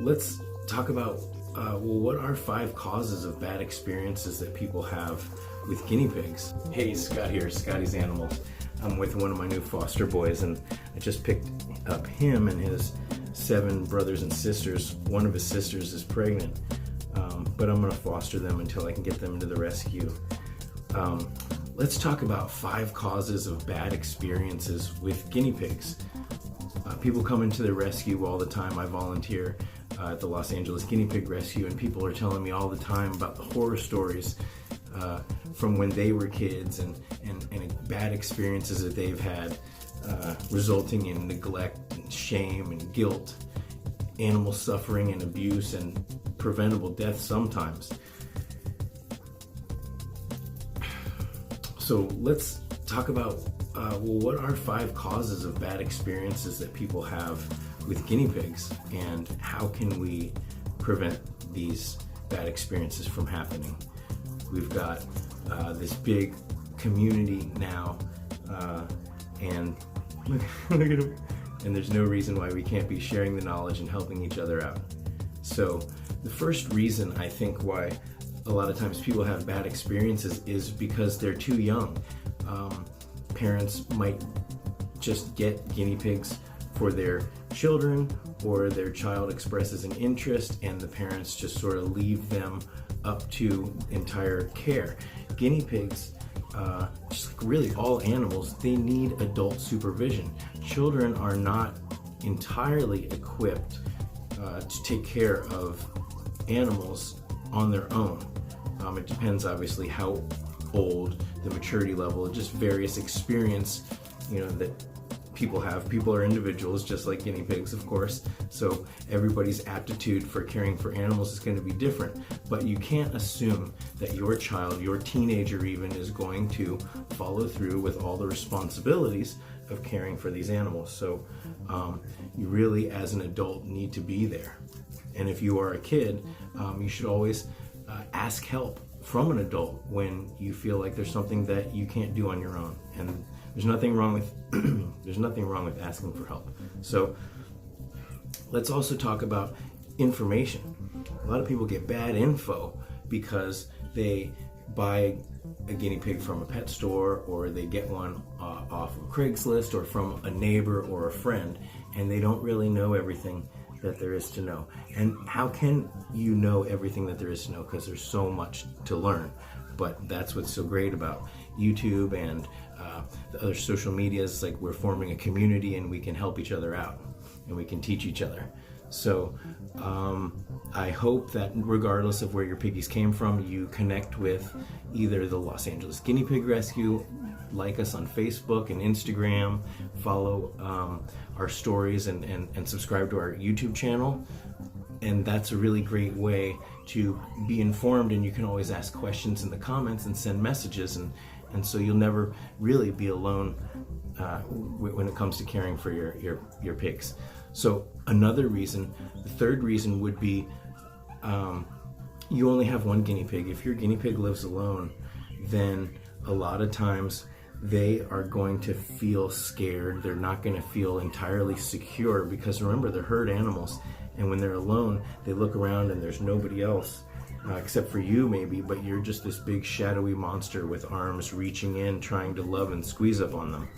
let's talk about, what are 5 causes of bad experiences that people have with guinea pigs? Hey, Scott here, Scotty's Animals. I'm with one of my new foster boys, and I just picked up him and his 7 brothers and sisters. One of his sisters is pregnant, but I'm going to foster them until I can get them into the rescue. Let's talk about 5 causes of bad experiences with guinea pigs. People come into the rescue all the time. I volunteer at the Los Angeles Guinea Pig Rescue, and people are telling me all the time about the horror stories from when they were kids and bad experiences that they've had, resulting in neglect and shame and guilt, animal suffering and abuse, and preventable death sometimes. So let's talk about, what are 5 causes of bad experiences that people have with guinea pigs, and how can we prevent these bad experiences from happening? We've got this big community now, and look at them. And there's no reason why we can't be sharing the knowledge and helping each other out. So the first reason I think why a lot of times people have bad experiences is because they're too young. Parents might just get guinea pigs for their children, or their child expresses an interest and the parents just sort of leave them up to entire care. Guinea pigs, just like really all animals, they need adult supervision. Children are not entirely equipped to take care of animals on their own. It depends obviously how old, the maturity level, just various experience, that people have. People are individuals, just like guinea pigs, of course. So everybody's aptitude for caring for animals is going to be different. But you can't assume that your child, your teenager even, is going to follow through with all the responsibilities of caring for these animals. So you really, as an adult, need to be there. And if you are a kid, you should always ask help from an adult when you feel like there's something that you can't do on your own. And there's nothing wrong with there's nothing wrong with asking for help. So let's also talk about information. A lot of people get bad info because they buy a guinea pig from a pet store, or they get one off of Craigslist or from a neighbor or a friend, and they don't really know everything that there is to know. And how can you know everything that there is to know? Because there's so much to learn. But that's what's so great about YouTube and the other social medias. Like, we're forming a community and we can help each other out and we can teach each other. So I hope that regardless of where your piggies came from, you connect with either the Los Angeles Guinea Pig Rescue, like us on Facebook and Instagram, follow our stories, and subscribe to our YouTube channel. And that's a really great way to be informed, and you can always ask questions in the comments and send messages, and so you'll never really be alone when it comes to caring for your pigs. So another reason, the third reason would be you only have one guinea pig. If your guinea pig lives alone, then a lot of times they are going to feel scared. They're not going to feel entirely secure, because remember, they're herd animals. And when they're alone, they look around and there's nobody else except for you maybe, but you're just this big shadowy monster with arms reaching in, trying to love and squeeze up on them.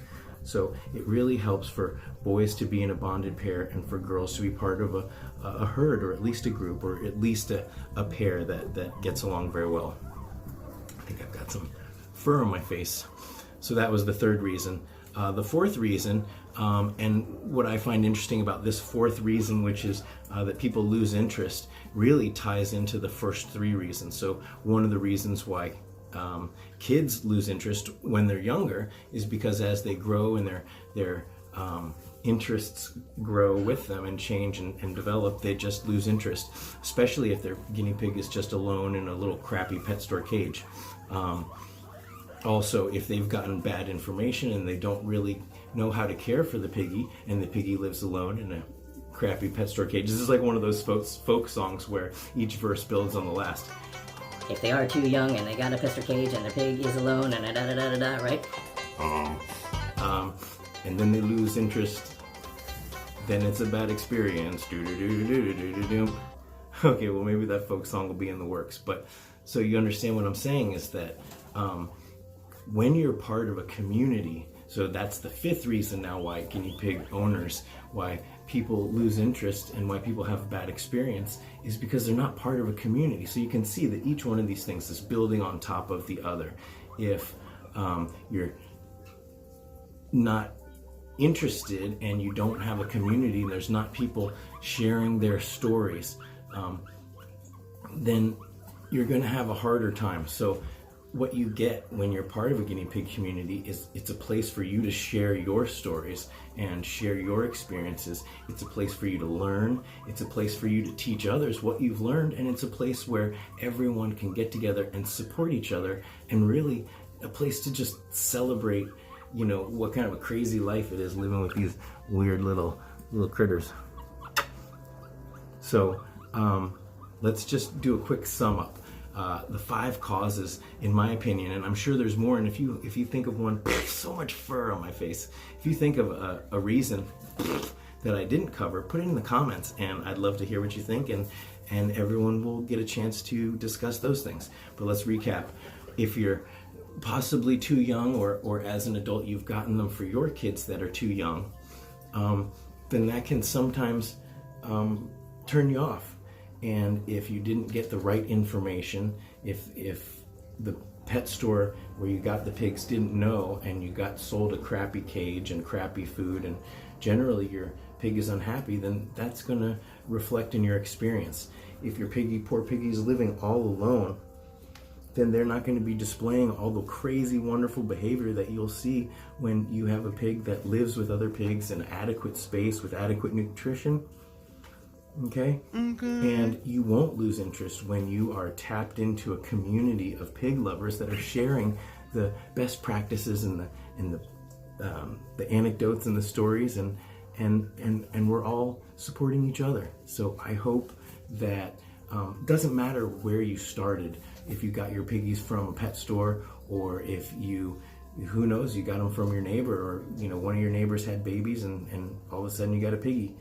So it really helps for boys to be in a bonded pair and for girls to be part of a herd, or at least a group, or at least a pair that gets along very well. I think I've got some fur on my face. So that was the third reason. The fourth reason, and what I find interesting about this fourth reason, which is that people lose interest, really ties into the first 3 reasons. So one of the reasons why kids lose interest when they're younger is because as they grow and their interests grow with them and change and develop, they just lose interest, especially if their guinea pig is just alone in a little crappy pet store cage. Also, if they've gotten bad information and they don't really know how to care for the piggy, and the piggy lives alone in a crappy pet store cage. This is like one of those folk songs where each verse builds on the last. If they are too young and they got a pet store cage and their pig is alone and right? And then they lose interest. then it's a bad experience. Okay, well maybe that folk song will be in the works. But so you understand what I'm saying is that when you're part of a community, so that's the fifth reason now why guinea pig owners, why people lose interest and why people have a bad experience, is because they're not part of a community. So you can see that each one of these things is building on top of the other. If you're not interested and you don't have a community, there's not people sharing their stories, then you're going to have a harder time. So what you get when you're part of a guinea pig community is it's a place for you to share your stories and share your experiences. It's a place for you to learn. It's a place for you to teach others what you've learned. And it's a place where everyone can get together and support each other, and really a place to just celebrate, you know, what kind of a crazy life it is living with these weird little critters. So let's just do a quick sum up. The 5 causes, in my opinion, and I'm sure there's more, and if you think of one, so much fur on my face. If you think of a reason that I didn't cover, put it in the comments, and I'd love to hear what you think, and everyone will get a chance to discuss those things. But let's recap. If you're possibly too young, or as an adult you've gotten them for your kids that are too young, then that can sometimes turn you off. And if you didn't get the right information, if the pet store where you got the pigs didn't know, and you got sold a crappy cage and crappy food, and generally your pig is unhappy, then that's going to reflect in your experience. If your poor piggy is living all alone, then they're not going to be displaying all the crazy, wonderful behavior that you'll see when you have a pig that lives with other pigs in adequate space with adequate nutrition. Okay? And you won't lose interest when you are tapped into a community of pig lovers that are sharing the best practices and the anecdotes and the stories, and we're all supporting each other. So I hope that doesn't matter where you started, if you got your piggies from a pet store, or if you, who knows, you got them from your neighbor, or you know, one of your neighbors had babies and all of a sudden you got a piggy.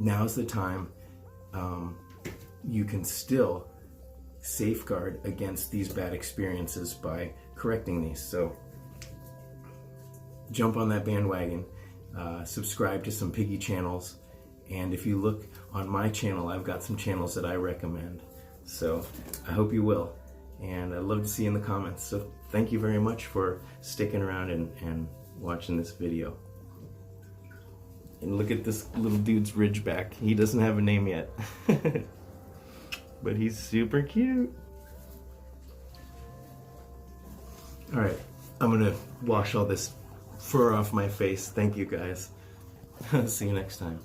Now's the time. You can still safeguard against these bad experiences by correcting these. So jump on that bandwagon, subscribe to some piggy channels, and if you look on my channel, I've got some channels that I recommend. So I hope you will, and I'd love to see you in the comments. So thank you very much for sticking around and watching this video. And look at this little dude's ridgeback. He doesn't have a name yet. But he's super cute. Alright, I'm gonna wash all this fur off my face. Thank you guys. See you next time.